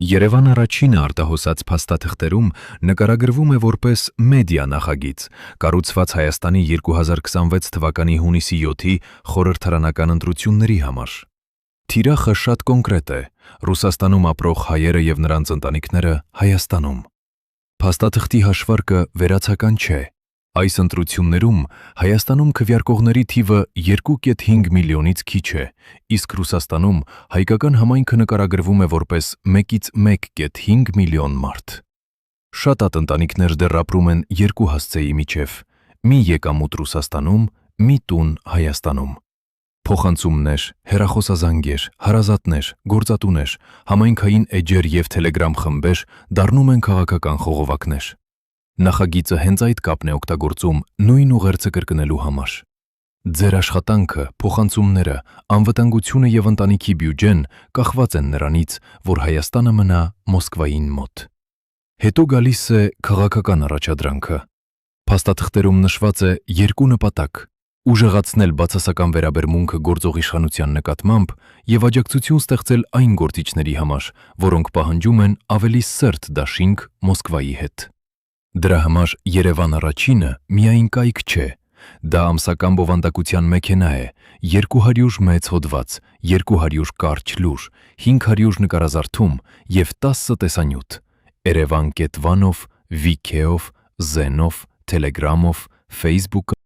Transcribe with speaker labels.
Speaker 1: Երևան առաջինը արտահոսած փաստաթղթերում նկարագրվում է որպես մեդիա նախագիծ, կառուցված Հայաստանի 2026 թվականի հունիսի 7-ի խորհրդարանական ընտրությունների համար։ Թիրախը շատ կոնկրետ է՝ Ռուսաստանում ապրող հայերը եւ նրանց ընտանիքները Հայաստանում։ Փաստաթղթի հաշվարկը վերացական չէ։ Այս ընտրություններում Հայաստանում քվեարկողների թիվը 2,5 միլիոնից քիչ է, իսկ Ռուսաստանում հայկական համայնքը նկարագրվում է որպես 1,5 միլիոն մարդ։ Շատ ատընտանիքներ դեռ ապրում են երկու հասցեի միջև՝ մի եկամուտ Ռուսաստանում, մի տուն Հայաստանում։ Փոխանցումներ, հեռախոսազանգեր, հարազատներ, գործատուներ, համայնքային էջեր եւ Telegram խմբեր դառնում են քաղաքական խողովակներ։ Նախագիծը հենց այդ կապն է օգտագործում նույն ուղերձը կրկնելու համար։ Ձեր աշխատանքը, փոխանցումները, անվտանգությունը եւ ընտանիքի բյուջեն կախված են նրանից, որ Հայաստանը մնա Մոսկվային մոտ։ Հետո գալիս է քաղաքական առաջադրանքը։ Փաստաթղթերում նշված է երկու նպատակ՝ ուժեղացնել բացասական վերաբերմունքը գործող իշխանության նկատմամբ եւ աջակցություն ստեղծել այն գործիչների համար, որոնք պահանջում են ավելի սերտ դաշինք Մոսկվայի հետ։ Դրա համար Երևան առաջինը միայն կայք չէ, դա ամսական բովանդակության մեքենա է, 200 մեծ հոդված, 200 կարճ լուր, 500 նկարազարդում եւ 10 տեսանյութ՝ Երևան կետվանով, VK-ով, Zen-ով, Telegram-ով, Facebook